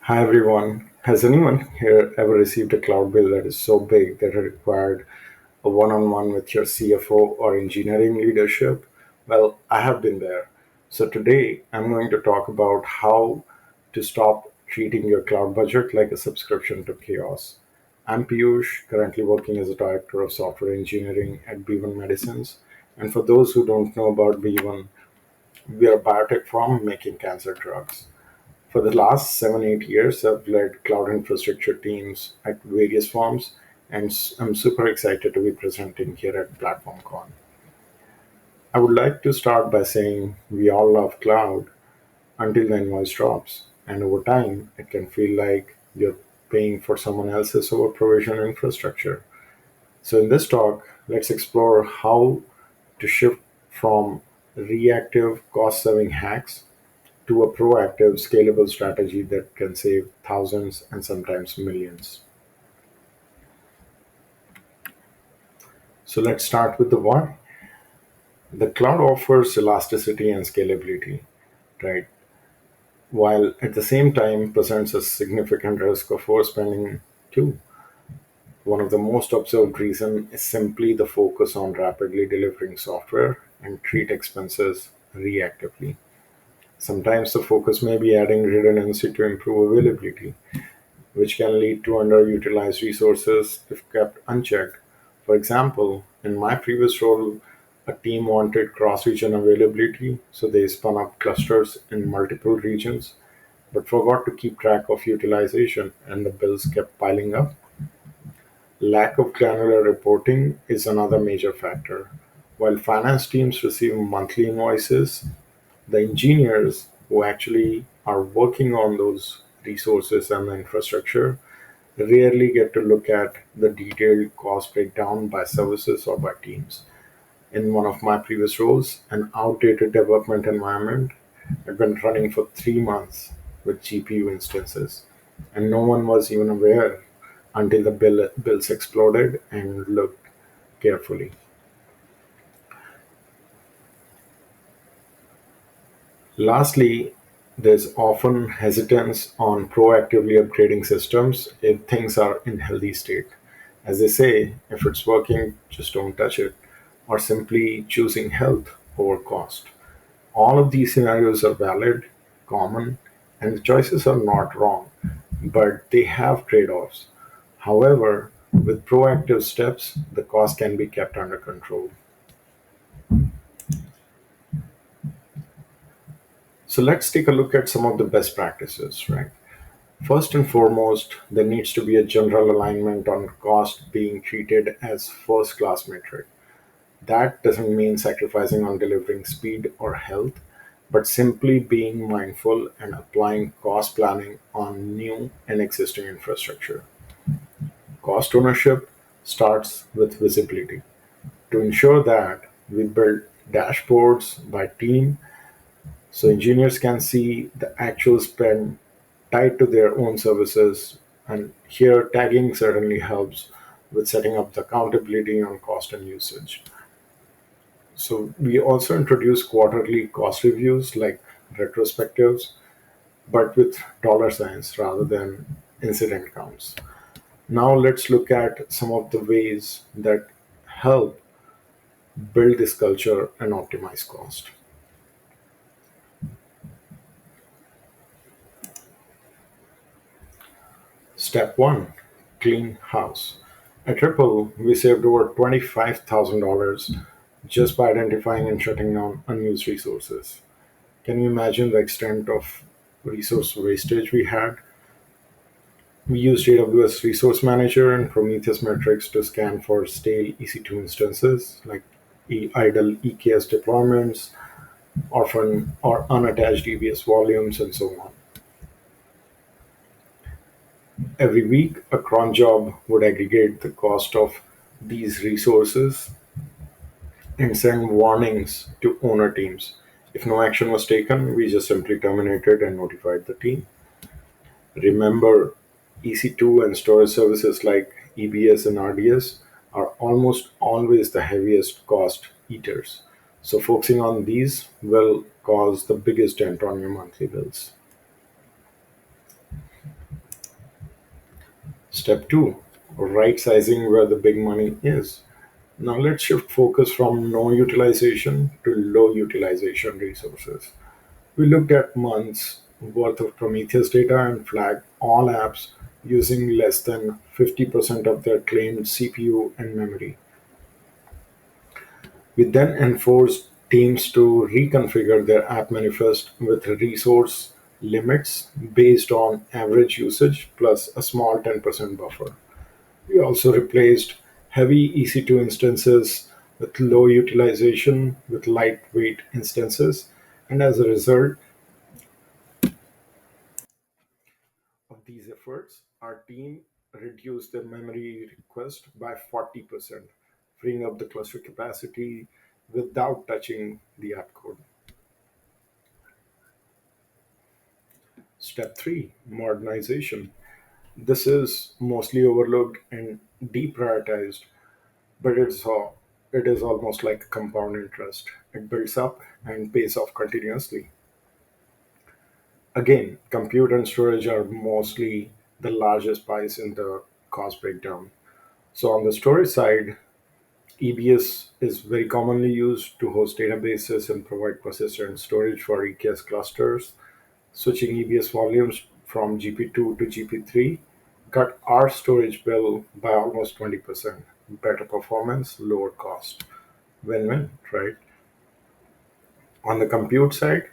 Hi everyone. Has anyone here ever received a cloud bill that is so big that it required a one on one with your CFO or engineering leadership? Well, I have been there. So today I'm going to talk about how to stop treating your cloud budget like a subscription to chaos. I'm Piyush, currently working as a director of software engineering at B1 Medicines. And for those who don't know about B1, we are a biotech firm making cancer drugs. For the last 7, 8 years, I've led cloud infrastructure teams at various firms, and I'm super excited to be presenting here at PlatformCon. I would like to start by saying we all love cloud until the invoice drops, and over time, it can feel like you're paying for someone else's over provision infrastructure. So, in this talk, let's explore how to shift from reactive cost saving hacks to a proactive, scalable strategy that can save thousands and sometimes millions. So let's start with the why. The cloud offers elasticity and scalability, right? While at the same time presents a significant risk of overspending too. One of the most observed reasons is simply the focus on rapidly delivering software and treat expenses reactively. Sometimes the focus may be adding redundancy to improve availability, which can lead to underutilized resources if kept unchecked. For example, in my previous role, a team wanted cross region availability, so they spun up clusters in multiple regions but forgot to keep track of utilization, and the bills kept piling up. Lack of granular reporting is another major factor. While finance teams receive monthly invoices, the engineers who actually are working on those resources and the infrastructure rarely get to look at the detailed cost breakdown by services or by teams. In one of my previous roles, an outdated development environment had been running for 3 months with GPU instances, and no one was even aware until the bills exploded and looked carefully. Lastly, there's often hesitance on proactively upgrading systems if things are in healthy state. As they say, if it's working, just don't touch it, or simply choosing health over cost. All of these scenarios are valid, common, and the choices are not wrong, but they have trade offs. However, with proactive steps, the cost can be kept under control. So let's take a look at some of the best practices, right? First and foremost, there needs to be a general alignment on cost being treated as first class metric. That doesn't mean sacrificing on delivering speed or health, but simply being mindful and applying cost planning on new and existing infrastructure. Cost ownership starts with visibility. To ensure that, we build dashboards by team so engineers can see the actual spend tied to their own services. And here, tagging certainly helps with setting up the accountability on cost and usage. So we also introduce quarterly cost reviews like retrospectives, but with dollar signs rather than incident counts. Now let's look at some of the ways that help build this culture and optimize cost. Step 1, clean house. At Ripple, we saved over $25,000 just by identifying and shutting down unused resources. Can you imagine the extent of resource wastage we had? We used AWS Resource Manager and Prometheus metrics to scan for stale EC2 instances like idle EKS deployments, orphan or unattached EBS volumes, and so on. Every week, a cron job would aggregate the cost of these resources and send warnings to owner teams. If no action was taken, we just simply terminated and notified the team. Remember, EC2 and storage services like EBS and RDS are almost always the heaviest cost eaters. So, focusing on these will cause the biggest dent on your monthly bills. Step 2, right sizing where the big money is. Now let's shift focus from no utilization to low utilization resources. We looked at months worth of Prometheus data and flagged all apps using less than 50% of their claimed CPU and memory. We then enforced teams to reconfigure their app manifest with resource limits based on average usage plus a small 10% buffer. We also replaced heavy EC2 instances with low utilization with lightweight instances, and as a result of these efforts, our team reduced their memory request by 40%, freeing up the cluster capacity without touching the app code. Step 3, modernization. This is mostly overlooked and deprioritized, but it is almost like compound interest. It builds up and pays off continuously. Again, compute and storage are mostly the largest pies in the cost breakdown. So on the storage side, EBS is very commonly used to host databases and provide persistent storage for EKS clusters. Switching EBS volumes from GP2 to GP3 cut our storage bill by almost 20%. Better performance, lower cost. Win win, right? On the compute side,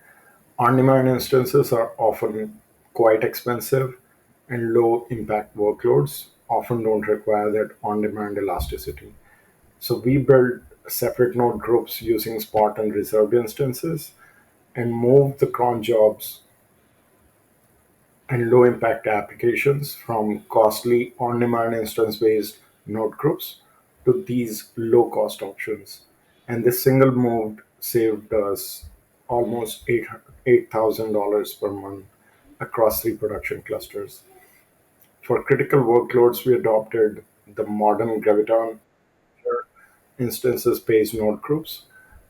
on demand instances are often quite expensive, and low impact workloads often don't require that on demand elasticity. So we build separate node groups using spot and reserved instances and move the cron jobs and low impact applications from costly on demand instance based node groups to these low cost options. And this single move saved us almost $8,000 per month across three production clusters. For critical workloads, we adopted the modern Graviton instances based node groups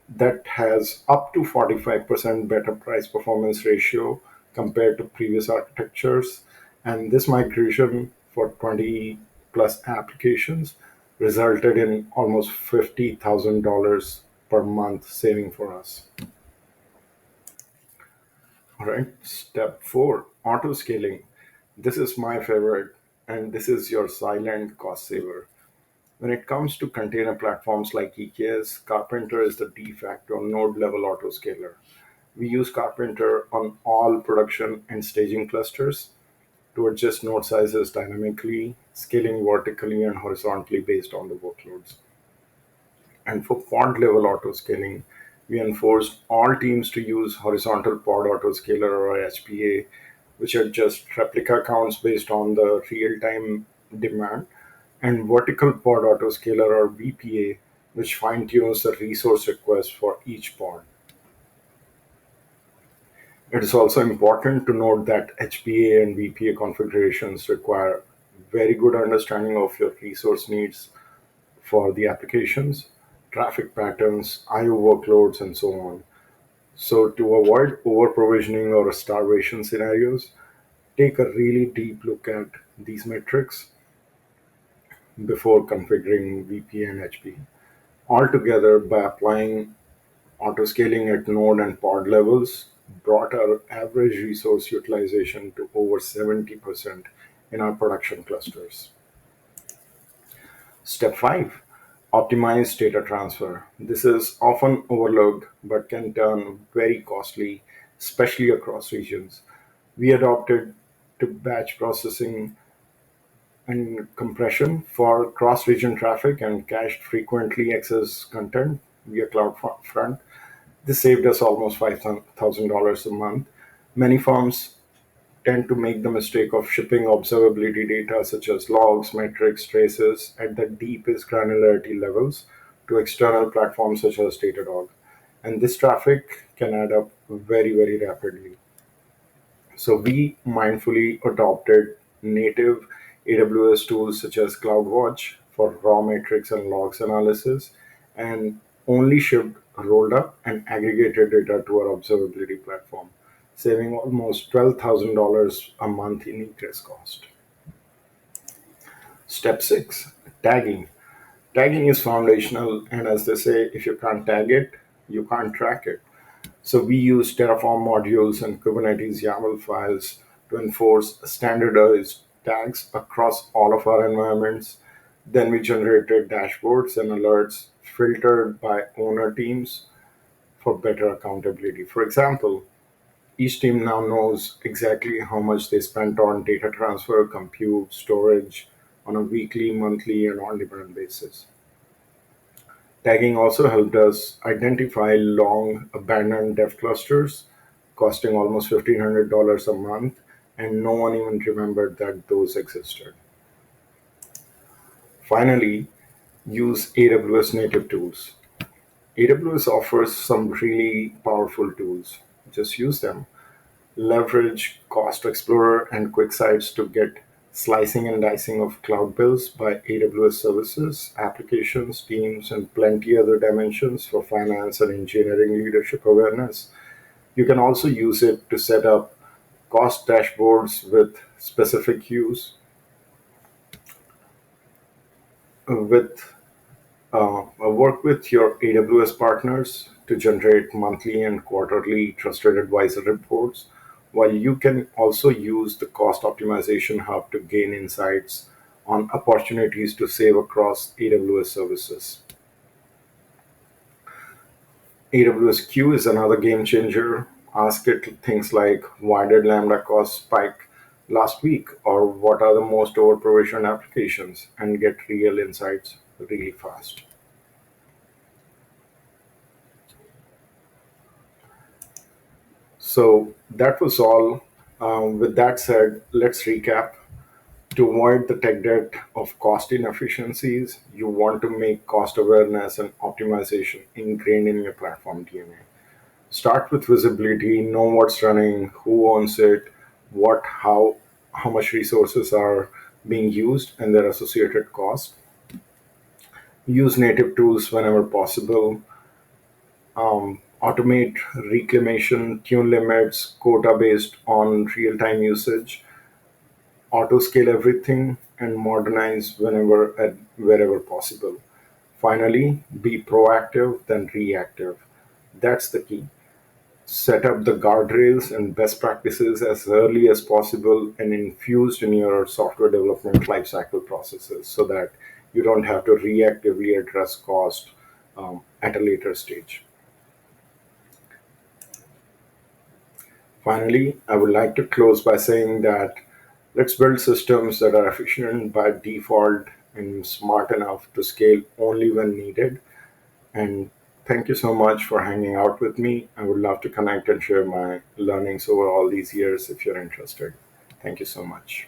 that has up to 45% better price performance ratio compared to previous architectures. And this migration for 20 plus applications resulted in almost $50,000 per month saving for us. All right, step 4, auto scaling. This is my favorite, and this is your silent cost saver. When it comes to container platforms like EKS, Carpenter is the de facto node level autoscaler. We use Carpenter on all production and staging clusters to adjust node sizes dynamically, scaling vertically and horizontally based on the workloads. And for pod level autoscaling, we enforced all teams to use horizontal pod autoscaler or HPA, which adjust replica counts based on the real time demand, and vertical pod autoscaler or VPA, which fine tunes the resource request for each pod. It is also important to note that HPA and VPA configurations require very good understanding of your resource needs for the applications, traffic patterns, IO workloads, and so on. So, to avoid over provisioning or starvation scenarios, take a really deep look at these metrics before configuring VPA and HP. Altogether, by applying autoscaling at node and pod levels, brought our average resource utilization to over 70% in our production clusters. Step 5, optimize data transfer. This is often overlooked but can turn very costly, especially across regions. We adopted to batch processing and compression for cross-region traffic and cached frequently accessed content via CloudFront. This saved us almost $5,000 a month. Many firms tend to make the mistake of shipping observability data such as logs, metrics, traces at the deepest granularity levels to external platforms such as Datadog. And this traffic can add up very, very rapidly. So we mindfully adopted native AWS tools such as CloudWatch for raw metrics and logs analysis, and only shipped rolled up and aggregated data to our observability platform, saving almost $12,000 a month in egress cost. Step 6, tagging. Tagging is foundational, and as they say, if you can't tag it, you can't track it. So we use Terraform modules and Kubernetes YAML files to enforce standardized tags across all of our environments. Then we generated dashboards and alerts filtered by owner teams for better accountability. For example, each team now knows exactly how much they spent on data transfer, compute, storage on a weekly, monthly, and on demand basis. Tagging also helped us identify long abandoned dev clusters costing almost $1,500 a month, and no one even remembered that those existed. Finally, use AWS native tools. AWS offers some really powerful tools. Just use them. Leverage Cost Explorer and QuickSites to get slicing and dicing of cloud bills by AWS services, applications, teams, and plenty other dimensions for finance and engineering leadership awareness. You can also use it to set up cost dashboards with specific use, with work with your AWS partners to generate monthly and quarterly trusted advisor reports, while you can also use the cost optimization hub to gain insights on opportunities to save across AWS services. AWS Q is another game changer. Ask it things like why did Lambda cost spike last week, or what are the most over provisioned applications, and get real insights really fast. So that was all. With that said, let's recap. To avoid the tech debt of cost inefficiencies, you want to make cost awareness and optimization ingrained in your platform DNA. Start with visibility, know what's running, who owns it, how much resources are being used, and their associated cost. Use native tools whenever possible. Automate reclamation, tune limits, quota based on real time usage, auto scale everything, and modernize whenever and wherever possible. Finally, be proactive than reactive. That's the key. Set up the guardrails and best practices as early as possible and infused in your software development lifecycle processes so that you don't have to reactively address cost at a later stage. Finally, I would like to close by saying that let's build systems that are efficient by default and smart enough to scale only when needed. And thank you so much for hanging out with me. I would love to connect and share my learnings over all these years if you're interested. Thank you so much.